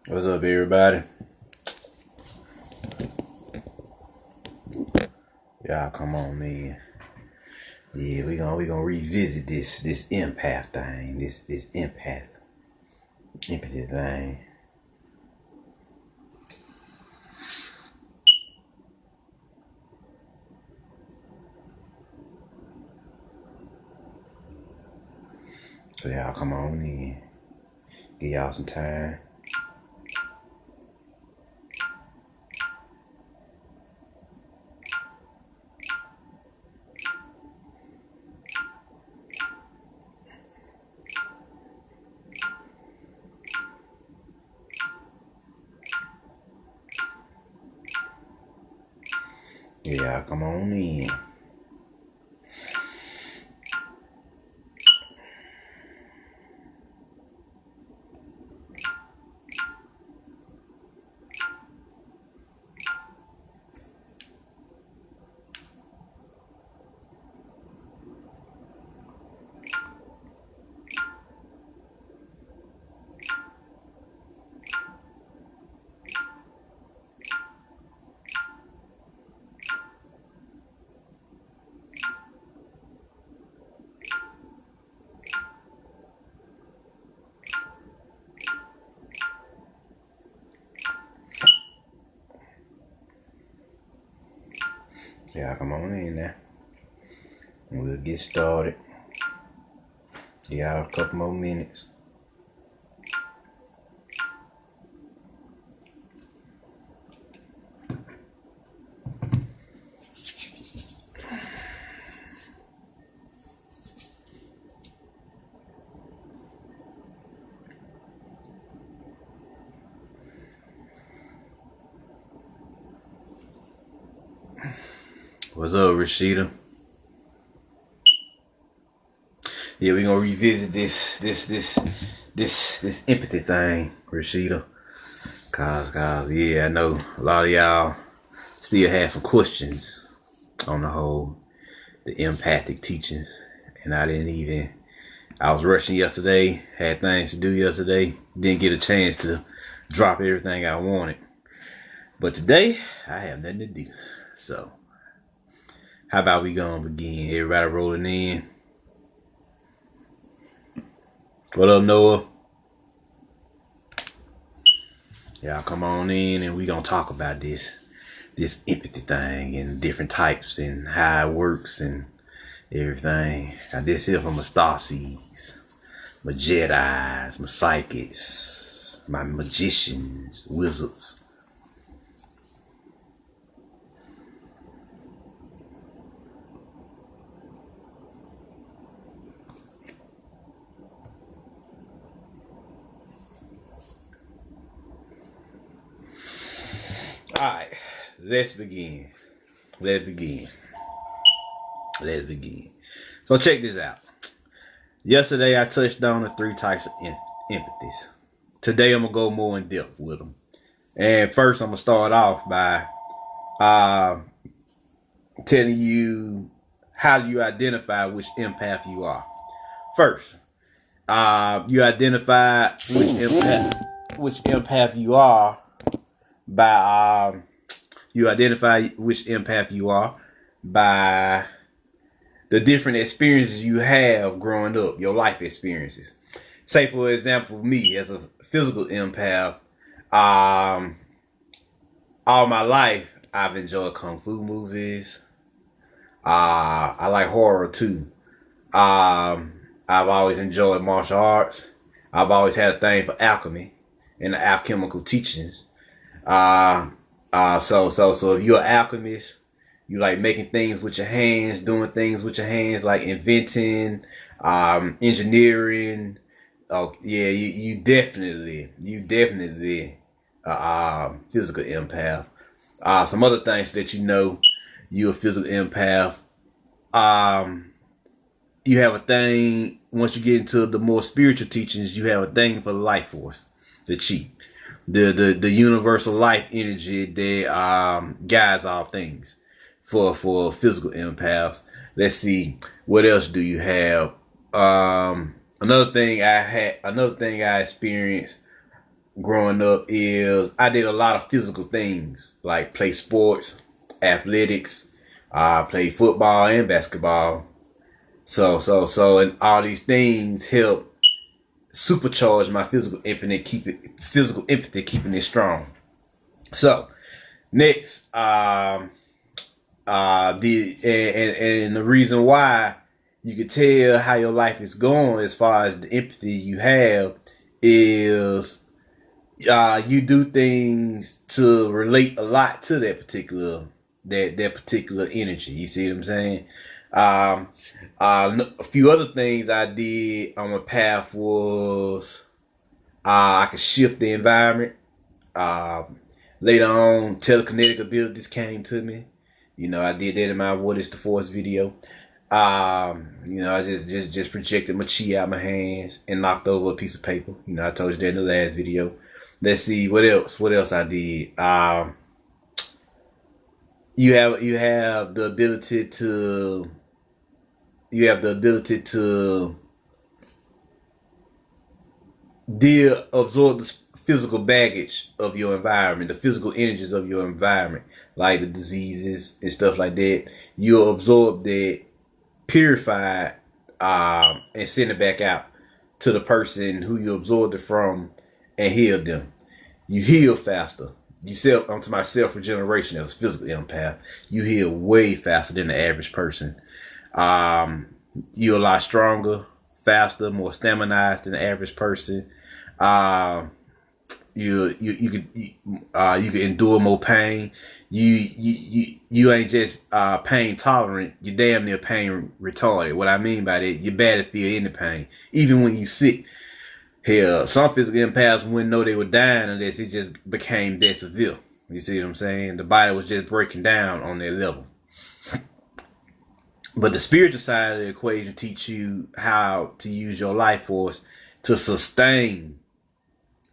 What's up, everybody? Y'all come on in. Yeah, we gonna revisit this empath thing. This empathy thing. So y'all come on in. Give y'all some time. Yeah, y'all come on in. Y'all come on in now. And we'll get started. Give y'all a couple more minutes. What's up, Rashida? Yeah, we gonna revisit this empathy thing, Rashida. Cause yeah, I know a lot of y'all still have some questions on the empathic teachings. And I was rushing yesterday, had things to do yesterday, didn't get a chance to drop everything I wanted. But today, I have nothing to do. So, how about we gonna begin? Everybody rolling in. What up, Noah? Y'all come on in and we gonna talk about this empathy thing and different types and how it works and everything. Got this here from my Starseeds, my Jedis, my psychics, my magicians, wizards. Alright, let's begin. Let's begin. So check this out. Yesterday I touched on the three types of empathies. Today I'm gonna go more in depth with them. And first I'm gonna start off by telling you how you identify which empath you are. First, you identify which empath you are by the different experiences you have growing up, your life experiences. Say, for example, me as a physical empath, all my life I've enjoyed kung fu movies. I like horror too. I've always enjoyed martial arts. I've always had a thing for alchemy and the alchemical teachings. So if you're an alchemist, you like making things with your hands, doing things with your hands, like inventing, engineering. Oh yeah, you definitely physical empath. Some other things that you're a physical empath. You have a thing, once you get into the more spiritual teachings, you have a thing for the life force, the chi, the universal life energy that guides all things. For physical empaths, let's see, what else do you have? Another thing I experienced growing up is I did a lot of physical things like play sports, athletics. I played football and basketball. And all these things help supercharge my physical empathy, keeping it strong. So next, the reason why you can tell how your life is going as far as the empathy you have is you do things to relate a lot to that particular energy. You see what I'm saying? A few other things I did on my path was I could shift the environment. Later on, telekinetic abilities came to me. You know, I did that in my "What Is the Force" video. You know, I just projected my chi out my hands and knocked over a piece of paper. You know, I told you that in the last video. Let's see what else. What else I did? You have the ability to absorb the physical baggage of your environment, the physical energies of your environment, like the diseases and stuff like that. You'll absorb that, purify it, and send it back out to the person who you absorbed it from and heal them. You heal faster. I'm to my self regeneration as a physical empath. You heal way faster than the average person. You're a lot stronger, faster, more staminized than the average person. You can endure more pain. You ain't just pain tolerant. You're damn near pain retarded. What I mean by that, you're bad to feel any pain, even when you sick. Hell, some physical empaths wouldn't know they were dying unless it just became that severe. You see what I'm saying? The body was just breaking down on that level. But the spiritual side of the equation teach you how to use your life force to sustain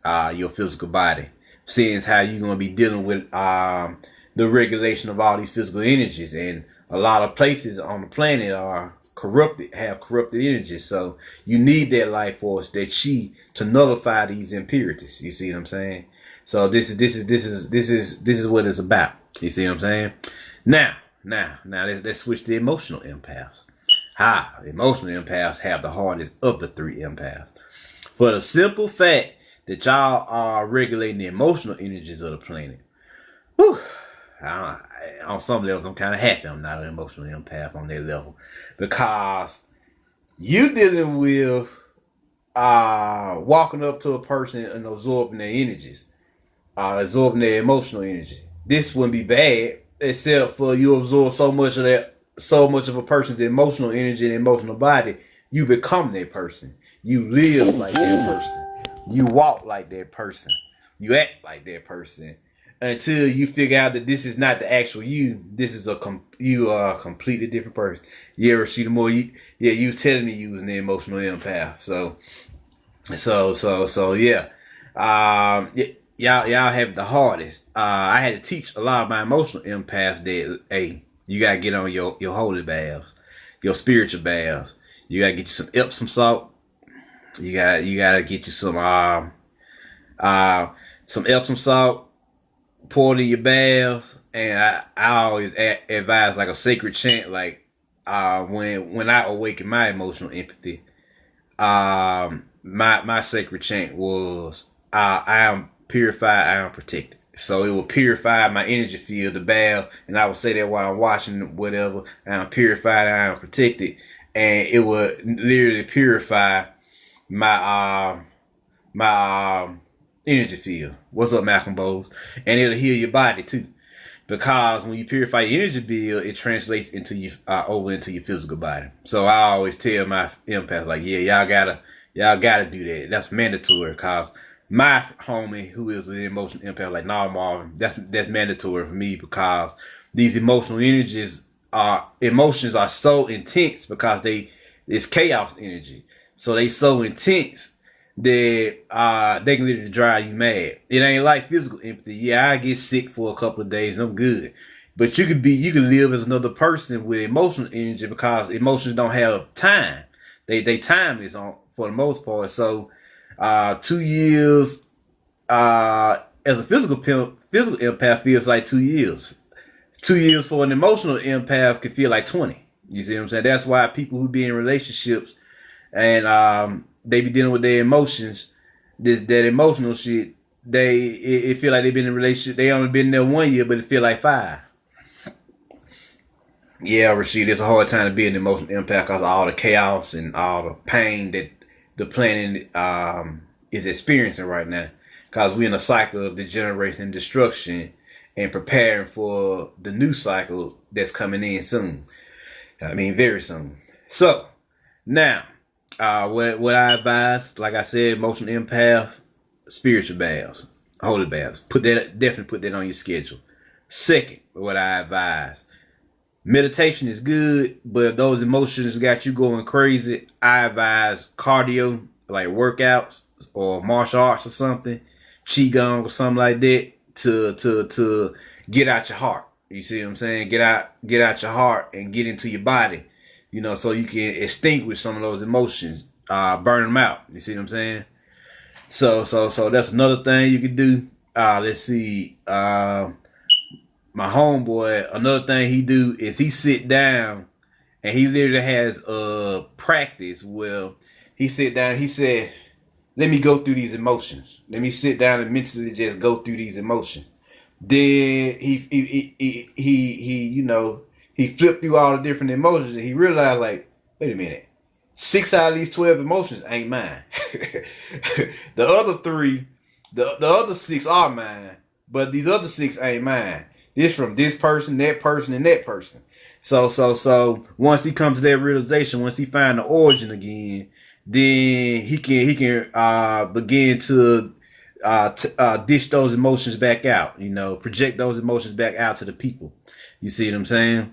your physical body. Seeing how you're going to be dealing with the regulation of all these physical energies. And a lot of places on the planet have corrupted energies. So you need that life force, that chi, to nullify these impurities. You see what I'm saying? So this is what it's about. You see what I'm saying? Now let's switch to emotional empaths. Emotional empaths have the hardest of the three empaths. For the simple fact that y'all are regulating the emotional energies of the planet. Whew. On some levels, I'm kind of happy I'm not an emotional empath on that level, because you dealing with walking up to a person and absorbing their energies, absorbing their emotional energy. This wouldn't be bad, except for you absorb so much of a person's emotional energy and emotional body, you become that person. You live like that person. You walk like that person. You act like that person. Until you figure out that this is not the actual you. This is you are a completely different person. Yeah, Rashida Moore. You was telling me you was an emotional empath. So yeah. Y'all have the hardest. I had to teach a lot of my emotional empaths that, hey, you gotta get on your holy baths, your spiritual baths. You gotta get you some Epsom salt. You gotta get you some Epsom salt. Pour it in your baths, and I always advise like a sacred chant, like when I awaken my emotional empathy. My sacred chant was I am purified, I am protected. So it will purify my energy field, the bath, and I would say that while I'm washing whatever. I am purified, I am protected, and it would literally purify my energy field. What's up, Malcolm Bowles? And it'll heal your body too, because when you purify your energy field, it translates into you over into your physical body. So I always tell my empaths, like, yeah, y'all gotta do that. That's mandatory, cause my homie who is an emotional empath, like, nah, Marvin, that's mandatory for me, because these emotions are so intense, because it's chaos energy. So they so intense that they can literally drive you mad. It ain't like physical empathy. Yeah, I get sick for a couple of days and I'm good. But you can live as another person with emotional energy, because emotions don't have time. They timeless for the most part. So 2 years as a physical empath feels like 2 years. 2 years for an emotional empath can feel like 20. You see what I'm saying? That's why people who be in relationships and they be dealing with their emotions, that emotional shit, it feel like they've been in a relationship. They only been there 1 year, but it feel like 5. Yeah, Rashid, it's a hard time to be an emotional empath because of all the chaos and all the pain that the planet is experiencing right now. Because we're in a cycle of degeneration and destruction and preparing for the new cycle that's coming in soon. I mean, very soon. So, now, what I advise, like I said, emotional empath, spiritual baths, holy baths. Definitely put that on your schedule. Second, what I advise, meditation is good, but if those emotions got you going crazy, I advise cardio, like workouts or martial arts or something, qigong or something like that, to get out your heart. You see what I'm saying? Get out your heart and get into your body, so you can extinguish some of those emotions, burn them out. You see what I'm saying? So that's another thing you can do. Let's see. My homeboy, another thing he do is he sit down and he literally has practice. Well, he sit down. He said, "Let me go through these emotions. Let me sit down and mentally just go through these emotions." Then he flipped through all the different emotions and he realized, like, wait a minute, 6 out of these 12 emotions ain't mine. The other 3, the other 6 are mine, but these other 6 ain't mine. This from this person, and that person. So once he comes to that realization, once he find the origin again, then he can begin to dish those emotions back out. Project those emotions back out to the people. You see what I'm saying?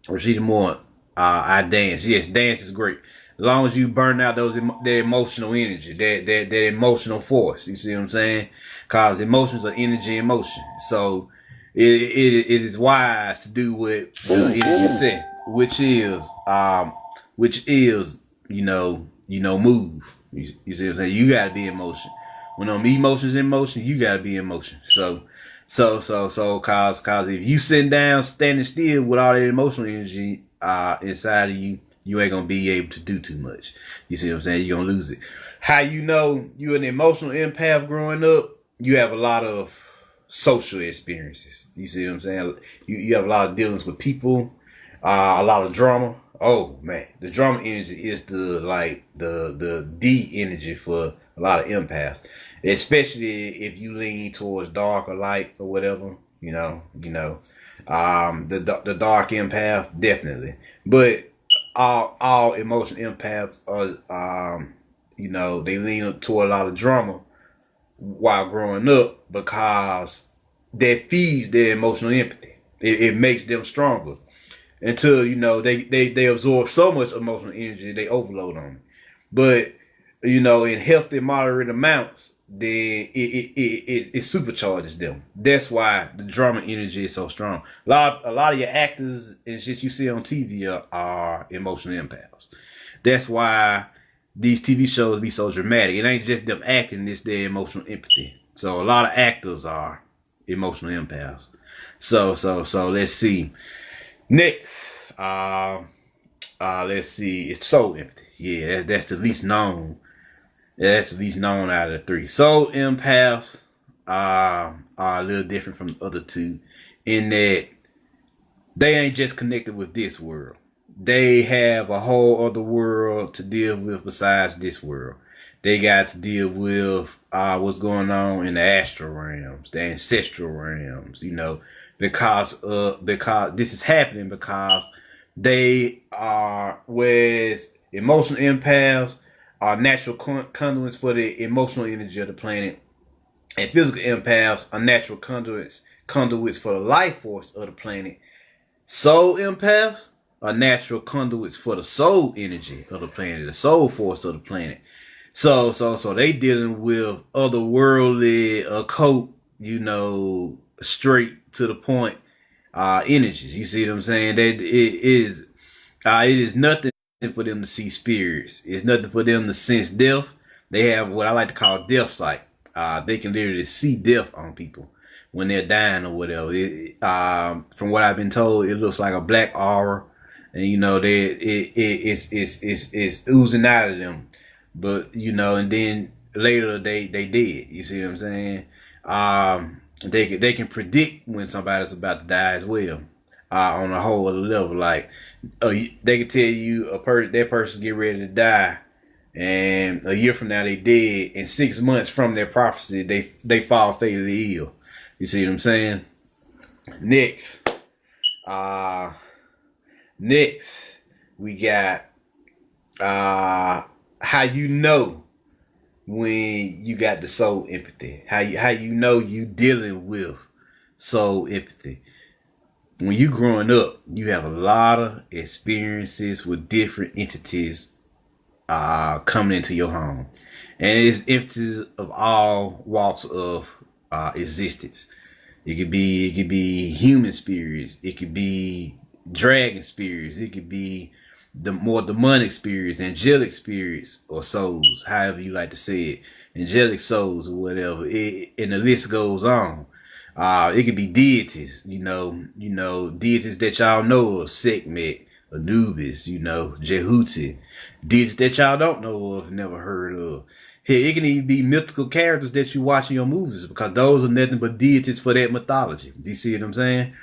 Rashida Moore, I dance. Yes, dance is great. As long as you burn out that emotional energy, that emotional force. You see what I'm saying? Because emotions are energy in motion. So it is wise to do what the energy said, which is move. You see what I'm saying? You gotta be in motion. When emotions in motion, you gotta be in motion. So cause if you sitting down, standing still with all that emotional energy inside of you, you ain't gonna be able to do too much. You see what I'm saying? You're gonna lose it. How you're an emotional empath growing up? You have a lot of social experiences. You see what I'm saying? You have a lot of dealings with people, a lot of drama. Oh man, the drama energy is the energy for a lot of empaths, especially if you lean towards dark or light or whatever. The dark empath definitely, but all emotional empaths are they lean toward a lot of drama while growing up because that feeds their emotional empathy. It makes them stronger until they absorb so much emotional energy they overload on it. But in healthy moderate amounts, then it supercharges them. That's why the drama energy is so strong. A lot of your actors and shit you see on TV are emotional empaths. That's why these TV shows be so dramatic. It ain't just them acting, it's their emotional empathy. So a lot of actors are emotional empaths. So let's see. Next, let's see. It's soul empathy. Yeah, that's the least known. That's the least known out of the 3. Soul empaths are a little different from the other 2 in that they ain't just connected with this world. They have a whole other world to deal with besides this world. They got to deal with what's going on in the astral realms, the ancestral realms, because this is happening because they are, whereas emotional empaths are natural conduits for the emotional energy of the planet, and physical empaths are natural conduits for the life force of the planet. Soul empaths are natural conduits for the soul energy of the planet, the soul force of the planet. So they dealing with otherworldly, occult, straight to the point energies. You see what I'm saying? That it is nothing for them to see spirits. It's nothing for them to sense death. They have what I like to call death sight. they can literally see death on people when they're dying or whatever. From what I've been told, it looks like a black aura, and it's oozing out of them. But and then later they did. You see what I'm saying? They can predict when somebody's about to die as well. On a whole other level, like they can tell you that person get ready to die, and a year from now they dead, and 6 months from their prophecy they fall fatally ill. You see what I'm saying? Next, we got how you know when you got the soul empathy. How you know you dealing with soul empathy. When you growing up, you have a lot of experiences with different entities coming into your home, and it's entities of all walks of existence. It could be human spirits. It could be dragon spirits. It could be the more demonic spirits, angelic spirits, or souls, however you like to say it, angelic souls or whatever. And the list goes on. It could be deities, deities that y'all know of, Sekhmet, Anubis, Jehuti, deities that y'all don't know of, never heard of. Hey, it can even be mythical characters that you watch in your movies, because those are nothing but deities for that mythology. Do you see what I'm saying?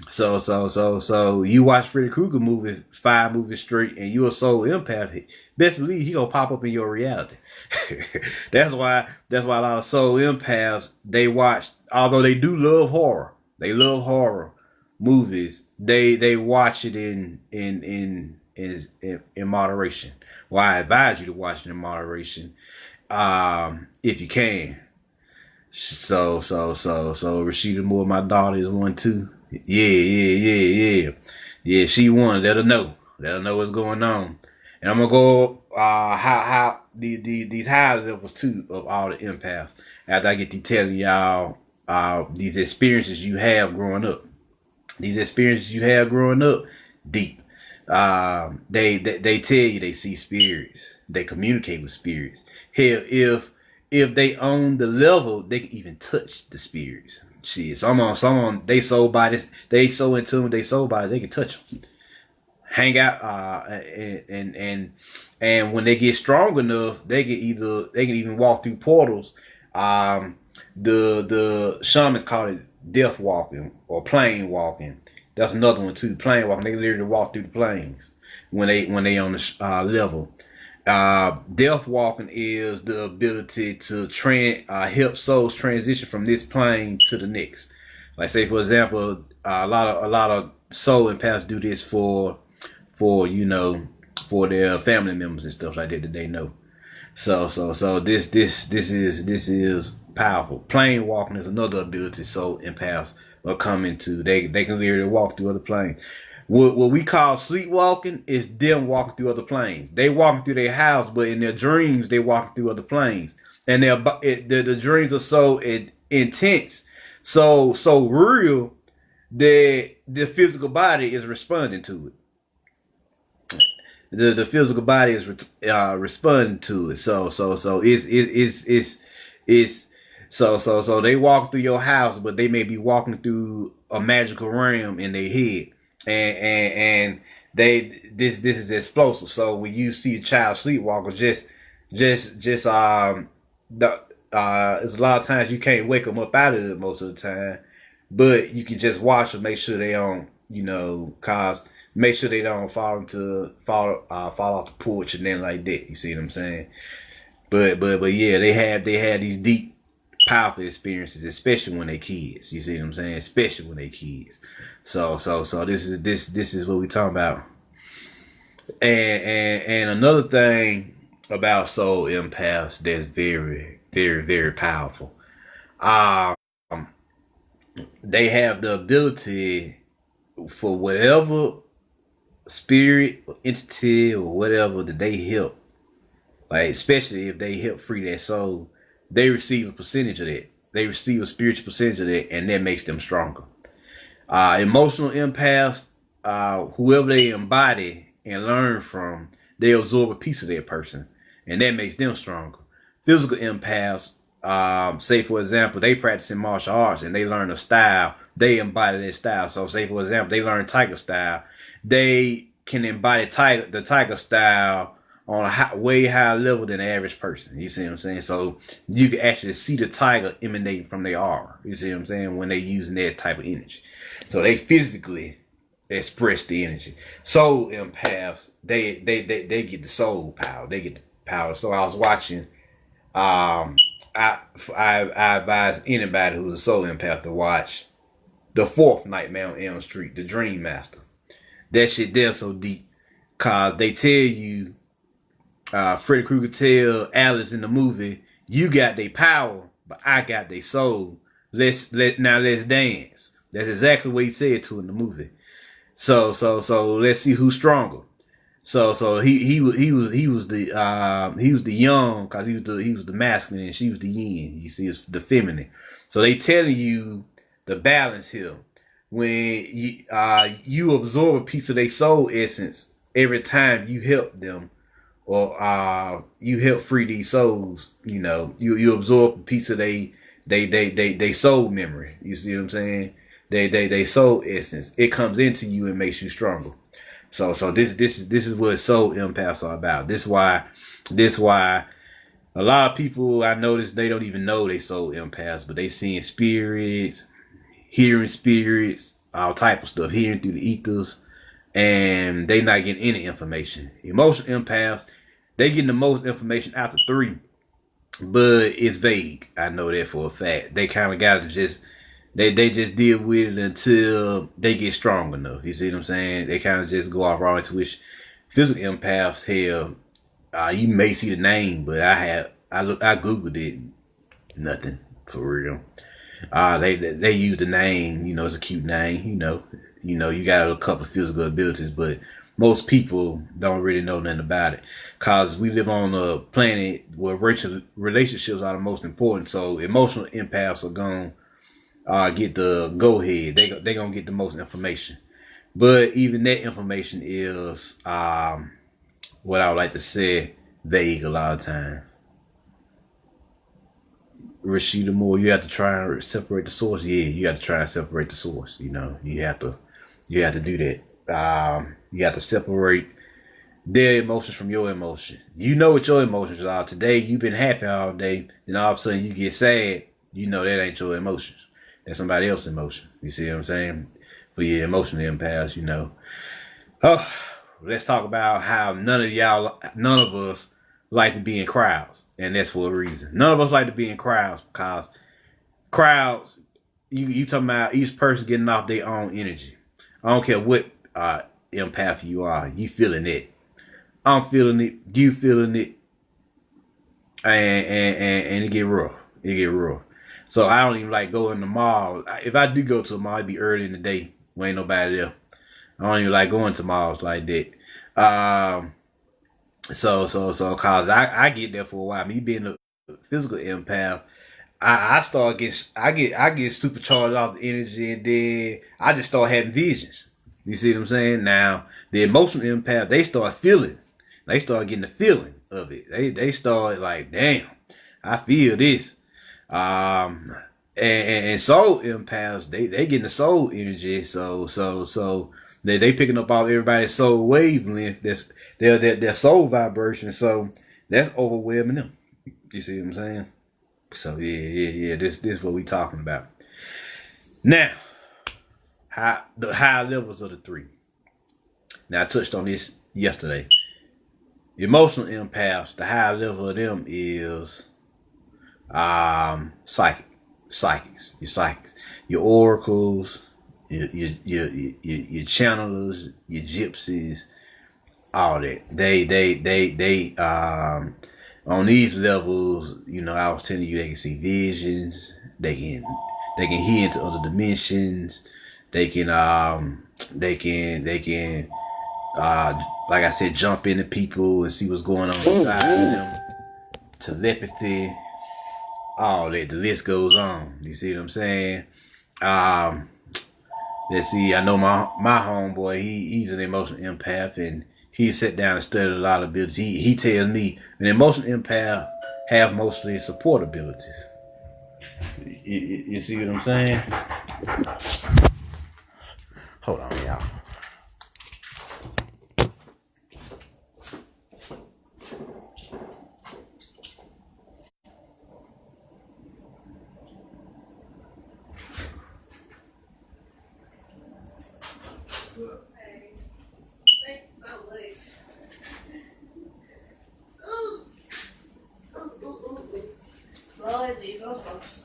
So you watch Freddy Krueger movie 5 movies straight, and you're a soul empath. Best believe he gonna pop up in your reality. That's why a lot of soul empaths, they watch, although they do love horror. They love horror movies. They watch it in moderation. Well, I advise you to watch it in moderation, if you can. So Rashida Moore, my daughter, is one too. Yeah, she won. Let her know what's going on. And I'm gonna go how these high levels too of all the empaths after I get to telling y'all these experiences you have growing up. These experiences you have growing up, deep. They tell you they see spirits. They communicate with spirits. Hell, if they own the level, they can even touch the spirits. Shit, some they soul bodies, they so in tune with their soul bodies, they can touch them, hang out, and when they get strong enough, they can even walk through portals. The shamans call it death walking or plane walking. That's another one too. Plane walking. They literally walk through the planes when they on the level. Death walking is the ability to help souls transition from this plane to the next. Like, say for example, a lot of soul empaths do this for their family members and stuff like that they know. So this is powerful. Plane walking is another ability soul empaths are coming to. They can literally walk through other planes. What we call sleepwalking is them walking through other planes. They walking through their house, but in their dreams they walking through other planes, and the dreams are so intense, so real that the physical body is responding to it. The physical body is responding to it. So they walk through your house, but they may be walking through a magical realm in their head. And this is explosive. So when you see a child sleepwalker, there's a lot of times you can't wake them up out of it most of the time, but you can just watch them, make sure they don't, make sure they don't fall off the porch and then like that. You see what I'm saying? But yeah, they had these deep, powerful experiences, especially when they kids. You see what I'm saying? Especially when they kids. So this is what we talking about. And another thing about soul empaths that's very, very, very powerful. They have the ability for whatever spirit or entity or whatever that they help, like especially if they help free their soul, they receive a percentage of that. They receive a spiritual percentage of that, and that makes them stronger. Emotional empaths, whoever they embody and learn from, they absorb a piece of that person, and that makes them stronger. Physical empaths, say for example, they practicing martial arts and they learn a style, they embody that style. So say for example, they learn tiger style, they can embody the tiger style on a way higher level than the average person. You see what I'm saying? So you can actually see the tiger emanating from their aura. You see what I'm saying? When they using that type of energy. So they physically express the energy. Soul empaths, they get the soul power. They get the power. So I was watching, I advise anybody who's a soul empath to watch The Fourth Nightmare on Elm Street, The Dream Master. That shit there so deep. Cause they tell you, Freddy Krueger tell Alice in the movie, you got their power, but I got their soul. Let's dance. That's exactly what he said to in the movie. So let's see who's stronger. So he was the young, cause he was the masculine and she was the yin. You see, it's the feminine. So they telling you the balance here. When you absorb a piece of their soul essence every time you help them, or you help free these souls, you absorb a piece of they soul memory. You see what I'm saying? They soul essence. It comes into you and makes you stronger. So this is what soul empaths are about. This why a lot of people I notice they don't even know they soul empaths, but they seeing spirits, hearing spirits, all type of stuff, hearing through the ethers, and they not getting any information. Emotional empaths, they getting the most information after 3, but it's vague. I know that for a fact. They kind of got to just they just deal with it until they get strong enough. You see what I'm saying? They kind of just go off raw intuition. Physical empaths, hell, you may see the name, but I googled it, nothing for real. They use the name, it's a cute name, you got a couple of physical abilities, but most people don't really know nothing about it, cause we live on a planet where relationships are the most important. So emotional empaths are gonna get the go ahead. They gonna get the most information, but even that information is what I would like to say vague a lot of time. Rashida Moore, you have to try and separate the source. Yeah, you have to try and separate the source. You have to do that. You have to separate their emotions from your emotion. You know what your emotions are. Today you've been happy all day, then all of a sudden you get sad. That ain't your emotions. That's somebody else's emotion. You see what I'm saying? For your emotional empaths, Oh, let's talk about how none of us like to be in crowds, and that's for a reason. None of us like to be in crowds because crowds, you talking about each person getting off their own energy. I don't care what empath you are, you feeling it. I'm feeling it. You feeling it, and it get rough. It get rough. So I don't even like going to the mall. If I do go to a mall, it'd be early in the day when ain't nobody there. I don't even like going to malls like that. So, cause I get there for a while. Me being a physical empath, I get supercharged off the energy, and then I just start having visions. You see what I'm saying? Now the emotional empath, they start feeling, they start getting the feeling of it. They start like, damn, I feel this. And soul empaths, they getting the soul energy. So they picking up all everybody's soul wavelength. That's their soul vibration. So that's overwhelming them. You see what I'm saying? So yeah. This is what we talking about. Now, the high levels of the 3. Now I touched on this yesterday. Emotional empaths, the high level of them is psychics, your oracles, your channelers, your gypsies, all that. They on these levels, I was telling you, they can see visions, they can hear into other dimensions, they can like I said, jump into people and see what's going on inside of them. Telepathy, all that. The list goes on. You see what I'm saying? Let's see. I know my homeboy. He's an emotional empath, and he sat down and studied a lot of abilities. He tells me an emotional empath have mostly support abilities. You see what I'm saying? Hold on, y'all. Lord Jesus,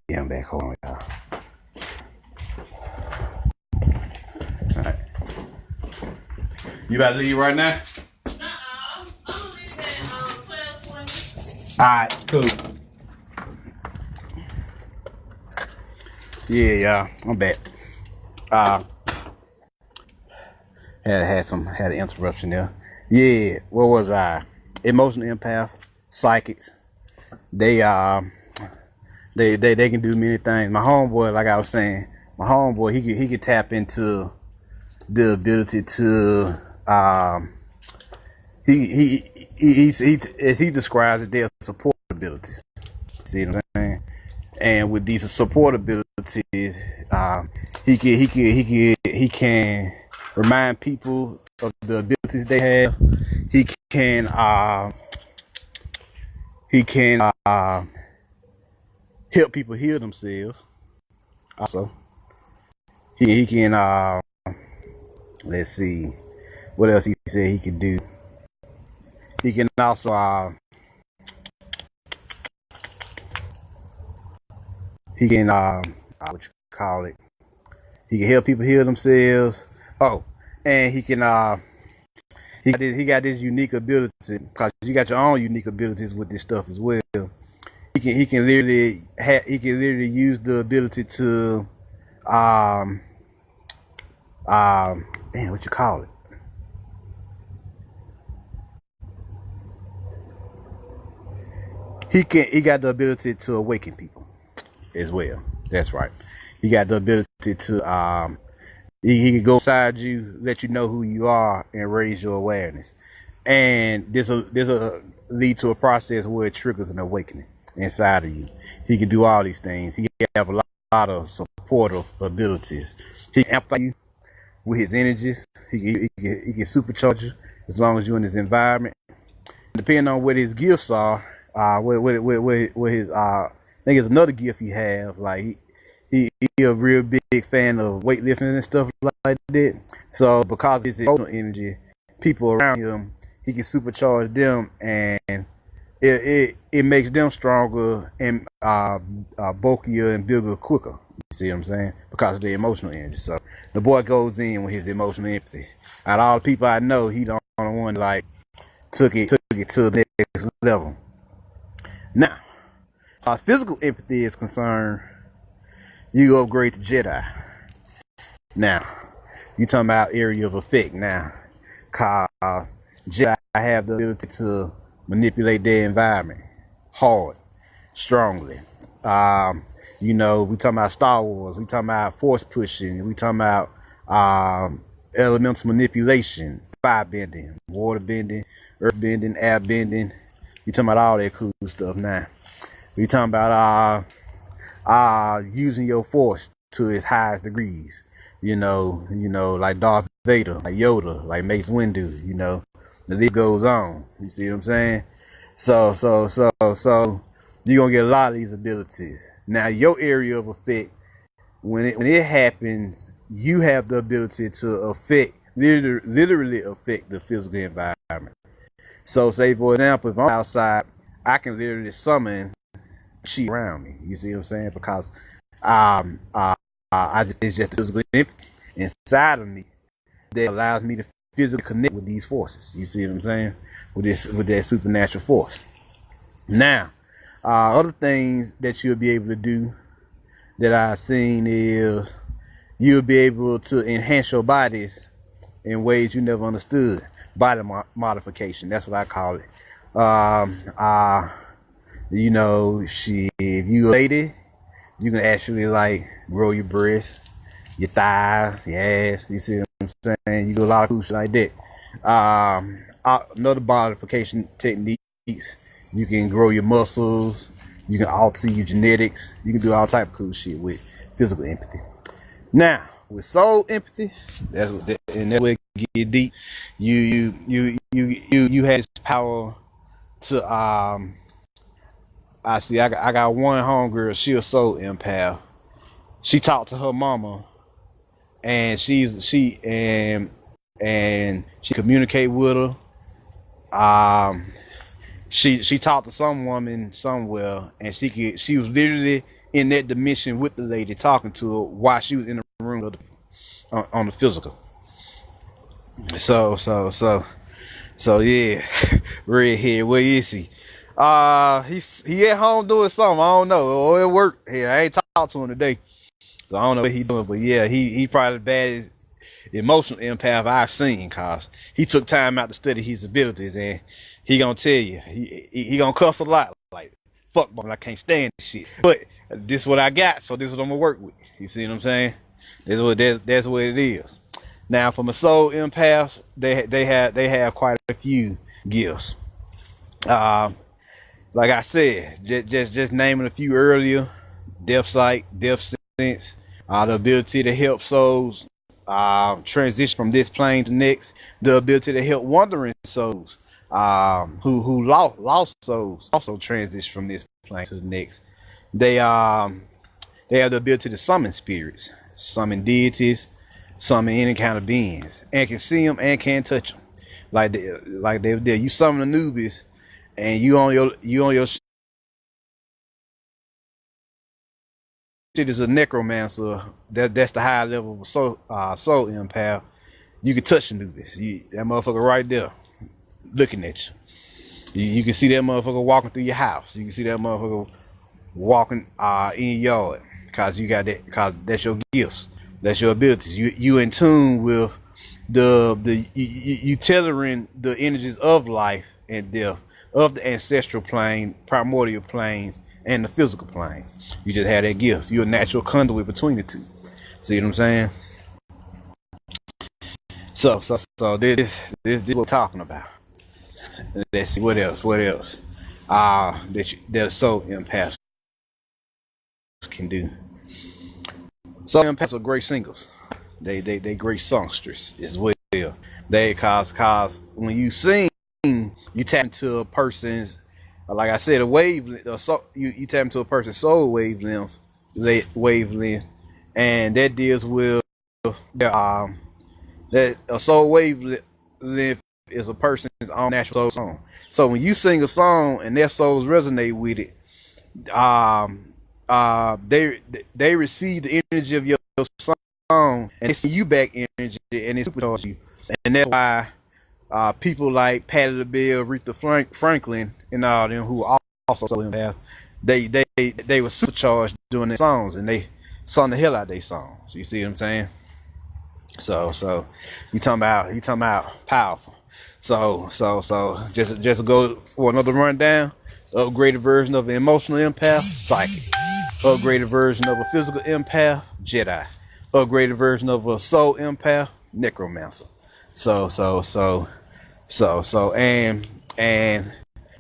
Yeah, I'm back. Hold on, y'all. All right. You about to leave right now? I'm gonna leave at 12:20. All right, cool. Yeah, y'all. I'm back. Uh, had an interruption there. Yeah, where was I? Emotional empath, psychics. They they can do many things. My homeboy, like I was saying, my homeboy he could tap into the ability to he as he describes it, their support abilities. See what I'm saying? And with these support abilities, he can remind people of the abilities they have. He can he can help people heal themselves. Also, he can let's see what else he said he can do. He can also he can what you call it. He can help people heal themselves. Oh, and he got this unique ability because you got your own unique abilities with this stuff as well. He can literally use the ability to um damn, what you call it. He got the ability to awaken people as well. That's right. He got the ability to he can go inside you, let you know who you are, and raise your awareness. And this will lead to a process where it triggers an awakening inside of you. He can do all these things. He have a lot of supportive abilities. He can amplify you with his energies. He can supercharge you as long as you're in his environment. Depending on what his gifts are, what his I think it's another gift he have. Like he a real big fan of weightlifting and stuff like that. So because of his emotional energy, people around him, he can supercharge them, and it makes them stronger and bulkier and bigger quicker. You see what I'm saying? Because of the emotional energy. So the boy goes in with his emotional empathy. Out of all the people I know, he the only one like took it to the next level. Now, as far as physical empathy is concerned, you upgrade to Jedi. Now, you talking about area of effect now. Cause Jedi have the ability to manipulate their environment hard, strongly. You know, we talking about Star Wars, we talking about force pushing, we talking about elemental manipulation, fire bending, water bending, earth bending, air bending. We talking about all that cool stuff now. We talking about using your force to its highest degrees. You know, like Darth Vader, like Yoda, like Mace Windu. You know, the list goes on. You see what I'm saying? So you're gonna get a lot of these abilities. Now, your area of effect, when it happens, you have the ability to literally affect the physical environment. So, say for example, if I'm outside, I can literally summon shit around me. You see what I'm saying? Because it's just physical empathy inside of me that allows me to physically connect with these forces. You see what I'm saying? With that supernatural force. Now, other things that you'll be able to do that I've seen is you'll be able to enhance your bodies in ways you never understood. Body modification, that's what I call it. Uh, you know, if you a lady, you can actually like grow your breasts, your thighs, your ass. You see what I'm saying? You do a lot of cool shit like that. Another modification techniques. You can grow your muscles. You can alter your genetics. You can do all type of cool shit with physical empathy. Now, with soul empathy, that's where it get deep. You have this power to I got one homegirl, she a soul empath. She talked to her mama and she communicate with her. She talked to some woman somewhere and she was literally in that dimension with the lady talking to her while she was in the room on the physical. So yeah, redhead, where is he? He at home doing something. I don't know. Or at work. Yeah, I ain't talked to him today, so I don't know what he doing. But yeah, he probably the baddest emotional empath I've seen. Cause he took time out to study his abilities, and he gonna tell you he gonna cuss a lot. Like fuck, but I can't stand this shit. But this is what I got, so this is what I'm gonna work with. You see what I'm saying? That's what it is. Now, from a soul empath, they have quite a few gifts. Uh, like I said, just naming a few earlier: death sight, death sense, the ability to help souls transition from this plane to next, the ability to help wandering souls who lost souls also transition from this plane to the next. They have the ability to summon spirits, summon deities, summon any kind of beings, and can see them and can touch them. Like they did. You summon Anubis, and you on your shit is a necromancer. That's the high level of soul empath. You can touch Anubis. That motherfucker right there, looking at you. You can see that motherfucker walking through your house. You can see that motherfucker walking in your yard, cause you got that. Cause that's your gifts. That's your abilities. You in tune with you tethering the energies of life and death of the ancestral plane, primordial planes, and the physical plane. You just have that gift. You're a natural conduit between the two. See what I'm saying? So this what we're talking about. Let's see what else. What else? That soul empaths can do. Soul empaths are great singers. They great songsters as well. They cause when you sing, you tap into a person's like I said, a wavelength. So you tap into a person's soul wavelength, and that deals with that a soul wavelength is a person's own natural soul song. So when you sing a song and their souls resonate with it, they receive the energy of your song and they send you back energy and it supercharges you. And that's why people like Patti LaBelle, Aretha Franklin, and all them who also empaths, they were supercharged doing their songs and they sung the hell out of their songs. You see what I'm saying? So you talking about powerful. So just go for another rundown. Upgraded version of an emotional empath, psychic. Upgraded version of a physical empath, Jedi. Upgraded version of a soul empath, necromancer. And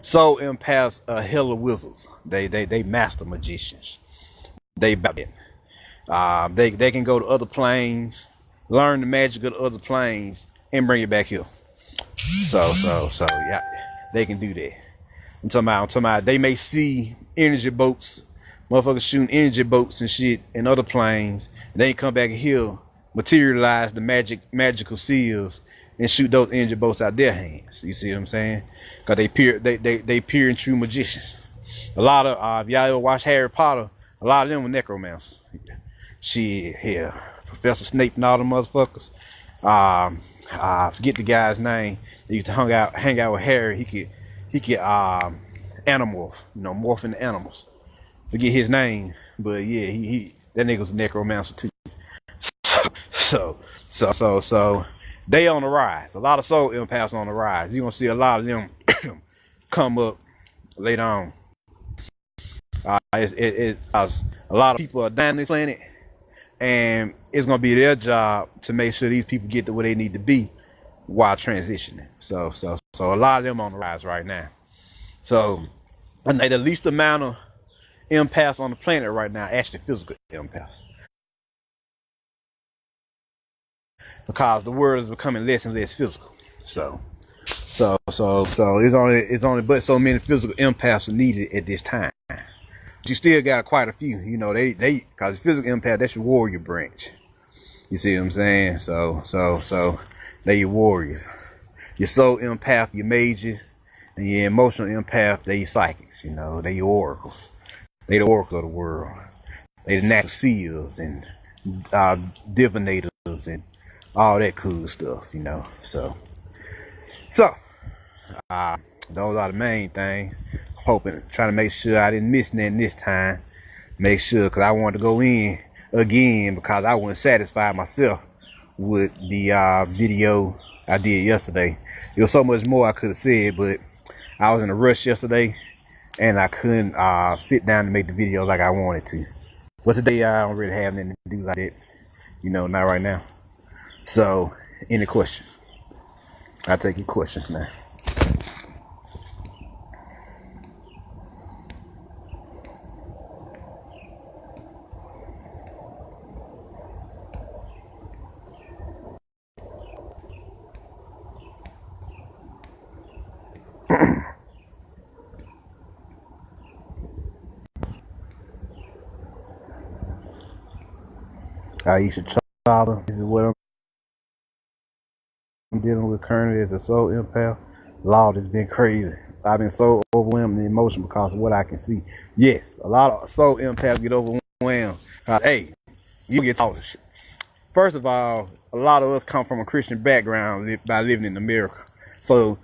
soul empaths are hella wizards. They master magicians. They about it. They can go to other planes, learn the magic of the other planes, and bring it back here. So yeah, they can do that. I'm talking about they may see energy boats, motherfuckers shooting energy boats and shit in other planes. And they come back here, materialize the magical seals, and shoot those energy boats out their hands. You see what I'm saying? Cause they peer and true magicians. A lot of if y'all ever watch Harry Potter, a lot of them were necromancers. Shit, here, Professor Snape and all them motherfuckers. I forget the guy's name. They used to hang out with Harry. He could animorph, morph into animals. Forget his name, but yeah, he that nigga's a necromancer too. So they on the rise. A lot of soul empaths on the rise. You're gonna see a lot of them come up later on. A lot of people are dying on this planet, and it's gonna be their job to make sure these people get to where they need to be while transitioning. So a lot of them on the rise right now. So, and the least amount of empaths on the planet right now actually physical empaths, because the world is becoming less and less physical. So it's only but so many physical empaths are needed at this time. But you still got quite a few. You know, they because physical empath, that's your warrior branch. You see what I'm saying? So they your warriors. Your soul empath, your mages, and your emotional empath, they your psychics. You know, they your oracles. They the oracle of the world. They the natural seers and divinators and all that cool stuff. You know, so those are the main things. Hoping, trying to make sure I didn't miss nothing this time. Make sure, because I wanted to go in again because I wasn't satisfied myself with the video I did yesterday. There was so much more I could have said, but I was in a rush yesterday and I couldn't sit down and make the video like I wanted to. But today I don't really have nothing to do like that. You know, not right now. So, any questions? I'll take your questions now. Aisha Chaba, this is what I'm dealing with currently as a soul empath. Lord, it's been crazy. I've been so overwhelmed in emotion because of what I can see. Yes, a lot of soul empaths get overwhelmed. Hey, you get taught. First of all, a lot of us come from a Christian background by living in America. So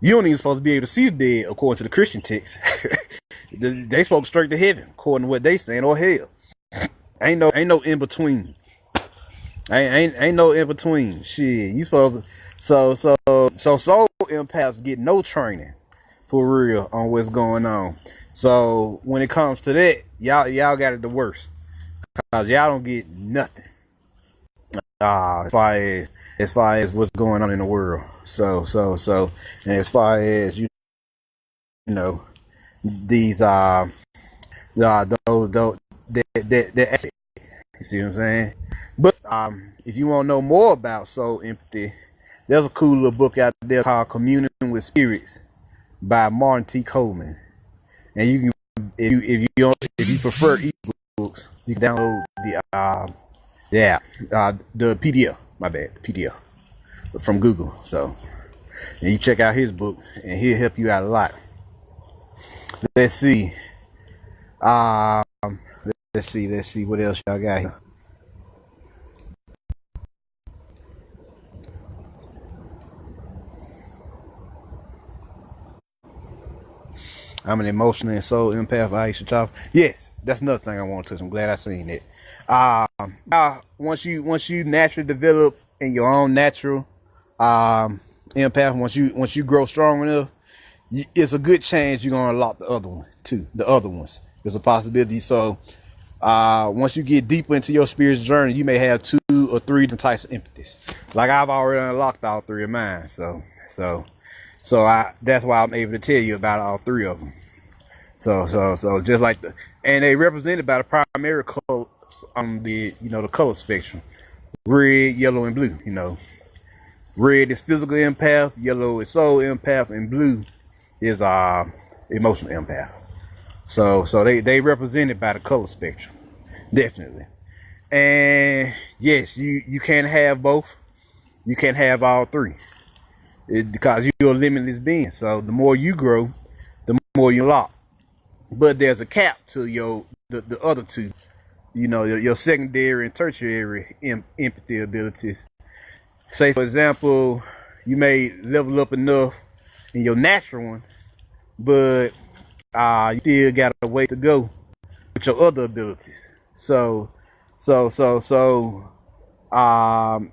you don't even supposed to be able to see the dead according to the Christian text. They spoke straight to heaven according to what they saying, or hell. Ain't no in between. Ain't no in between. Shit, you supposed to. So soul empaths get no training for real on what's going on. So when it comes to that, y'all got it the worst, cause y'all don't get nothing. As far as what's going on in the world. So and as far as you know these those that you see what I'm saying? But if you want to know more about soul empathy, there's a cool little book out there called Communing with Spirits by Martin T. Coleman. And you can, if you prefer ebooks, you can download the PDF. My bad, the PDF from Google. So, and you check out his book, and he'll help you out a lot. Let's see. Let's see what else y'all got here. I'm an emotional and soul empath. Aisha Chop. Yes, that's another thing I want to touch. I'm glad I seen it. Once you naturally develop in your own natural empath, once you grow strong enough, it's a good chance you're gonna unlock the other one too. The other ones, there's a possibility. So once you get deeper into your spiritual journey, you may have 2 or 3 different types of empathies. Like I've already unlocked all 3 of mine. So that's why I'm able to tell you about all 3 of them. So just like and they represented by the primary color on the the color spectrum: red, yellow, and blue. You know, red is physical empath, yellow is soul empath, and blue is emotional empath. So they represented by the color spectrum, definitely. And yes, you can't have both. You can't have all 3. Because you're a limitless being. So the more you grow, the more you lock. But there's a cap to the other 2. You know, your secondary and tertiary empathy abilities. Say for example, you may level up enough in your natural one, but you still got a way to go with your other abilities. So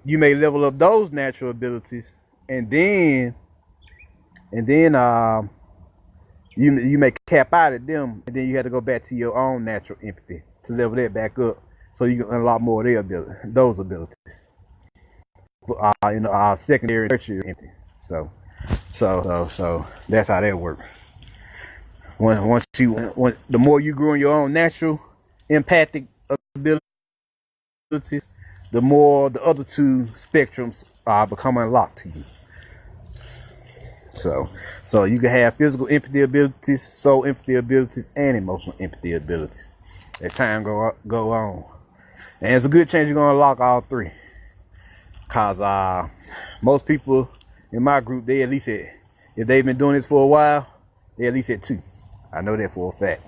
you may level up those natural abilities, and then You may cap out at them, and then you have to go back to your own natural empathy to level that back up, so you can unlock more of their ability, those abilities. Secondary and tertiary empathy. So that's how that works. The more you grow in your own natural empathic abilities, the more the other two spectrums become unlocked to you. So you can have physical empathy abilities, soul empathy abilities, and emotional empathy abilities as time go on. And it's a good chance you're gonna unlock all three. Cause most people in my group, they at least if they've been doing this for a while, they at least at 2. I know that for a fact.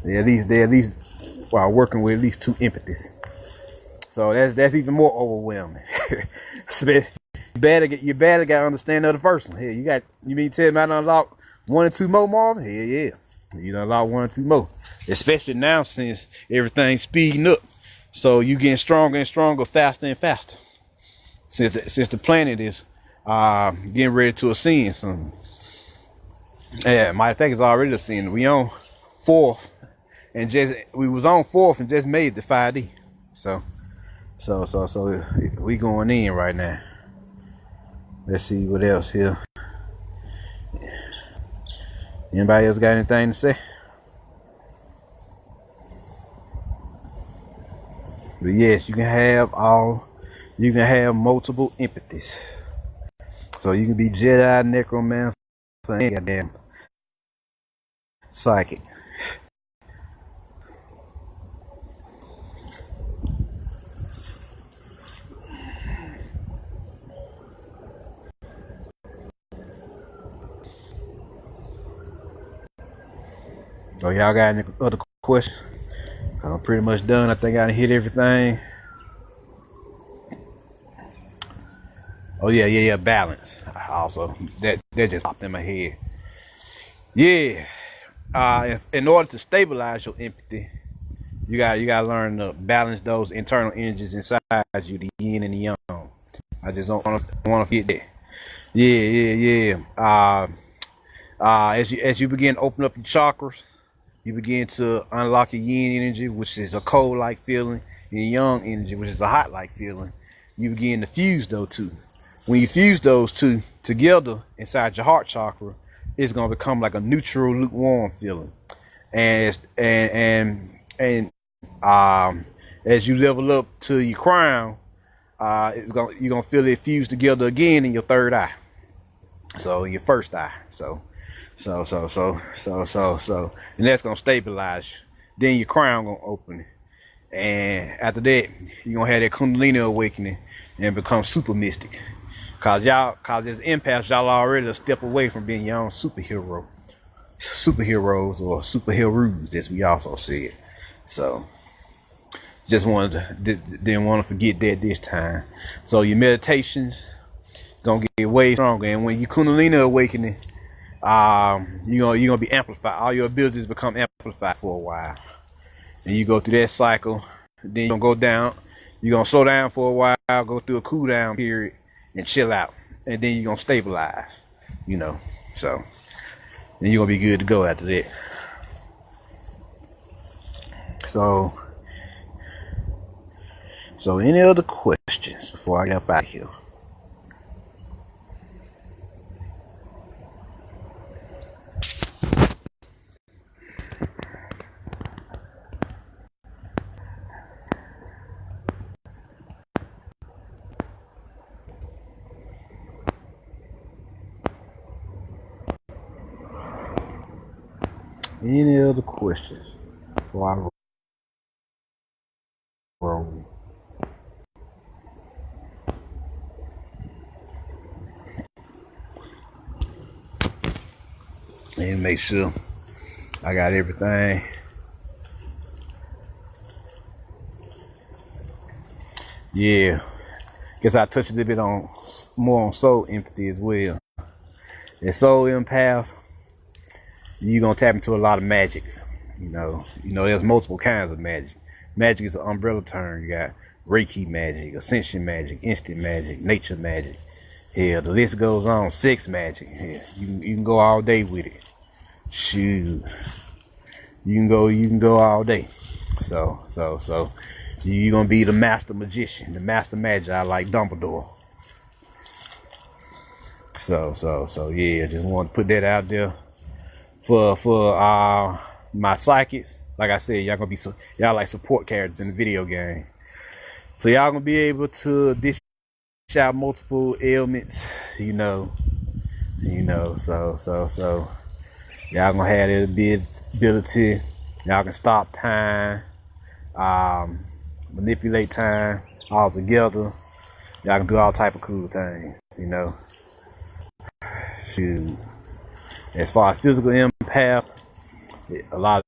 They at least while working with at least 2 empathies. So that's even more overwhelming. You better got to understand the other person. Hey, you mean tell me I done unlock 1 or 2 more, Marvin? Yeah. You done unlock 1 or 2 more. Especially now since everything's speeding up. So you getting stronger and stronger, faster and faster. Since the planet is getting ready to ascend something. Yeah, matter of fact, it's already ascending. We on 4th and we was on 4th and just made the 5D. So we going in right now. Let's see what else here. Anybody else got anything to say? But yes, you can have multiple empathies. So you can be Jedi, Necromancer, and goddamn psychic. So y'all got any other questions? I'm pretty much done. I think I hit everything. Oh yeah, balance. Also, that just popped in my head. Yeah. In order to stabilize your empathy, you gotta learn to balance those internal energies inside you, the yin and the yang. I just don't want to forget that. Yeah. As you begin to open up your chakras, you begin to unlock your yin energy, which is a cold-like feeling, and your yang energy, which is a hot-like feeling. You begin to fuse those two. When you fuse those two together inside your heart chakra, it's gonna become like a neutral, lukewarm feeling. And as you level up to your crown, you're gonna feel it fuse together again in your third eye. So your first eye. So, and that's gonna stabilize you. Then your crown gonna open, and after that, you're gonna have that Kundalini awakening and become super mystic. Cause as empaths, y'all already a step away from being your own superheroes or superheroes, as we also said. So, didn't want to forget that this time. So your meditations gonna get way stronger, and when you Kundalini awakening, you're gonna be amplified. All your abilities become amplified for a while, and you go through that cycle. Then you're gonna go down. You're gonna slow down for a while, go through a cool down period, and chill out, and then you're gonna stabilize. So then you're gonna be good to go after that. So any other questions before I get up out of here? Any other questions before I roll? And make sure I got everything. Yeah. Guess I touched a little bit more on soul empathy as well. And soul empaths, you're gonna tap into a lot of magics. There's multiple kinds of magic. Magic is an umbrella term. You got Reiki magic, ascension magic, instant magic, nature magic. Yeah, the list goes on. Sex magic. Yeah, you can go all day with it. shoot, you can go all day. So you're gonna be the master magician, the master magi like Dumbledore. So yeah, just want to put that out there for my psychics. Like I said, y'all like support characters in the video game. So y'all gonna be able to dish out multiple ailments, so y'all gonna have the ability. Y'all can stop time, manipulate time all together. Y'all can do all type of cool things, Shoot. As far as physical empath, a lot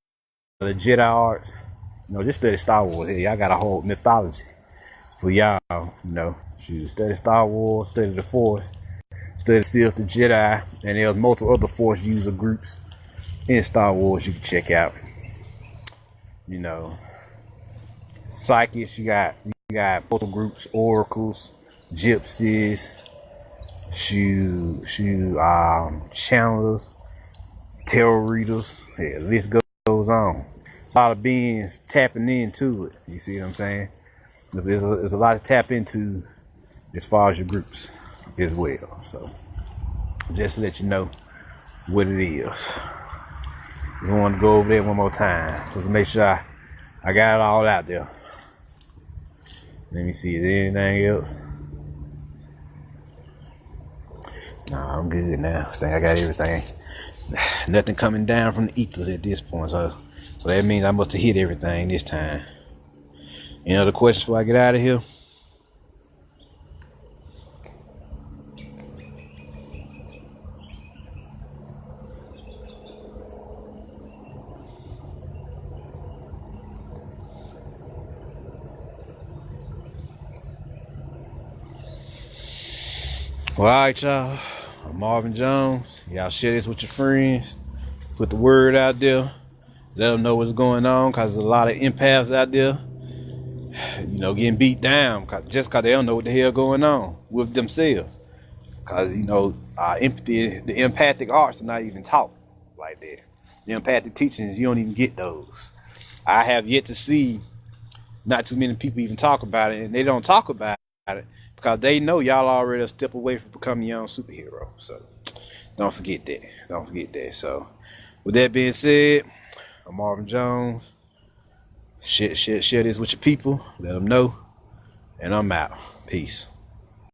of the Jedi arts, just study Star Wars. Hey, y'all got a whole mythology for y'all, Shoot, study Star Wars, study the Force, study Sith, the Jedi, and there's multiple other Force user groups in Star Wars you can check out. Psychics, you got multiple groups, oracles, gypsies, channelers, tarot readers. Yeah, the list goes on. A lot of beings tapping into it. You see what I'm saying? There's a lot to tap into as far as your groups as well. So just to let you know what it is. Just want to go over there one more time, just to make sure I got it all out there. Let me see, is there anything else? Nah, I'm good now. I think I got everything. Nothing coming down from the ethers at this point, so that means I must have hit everything this time. Any other questions before I get out of here? Well, alright, y'all. I'm Marvin Jones. Y'all share this with your friends. Put the word out there. Let them know what's going on, because there's a lot of empaths out there, getting beat down just because they don't know what the hell going on with themselves. Because, empathy, the empathic arts are not even taught like that. The empathic teachings, you don't even get those. I have yet to see not too many people even talk about it, and they don't talk about it because they know y'all already a step away from becoming your own superhero. So don't forget that. So with that being said, I'm Marvin Jones. Share this with your people. Let them know. And I'm out. Peace.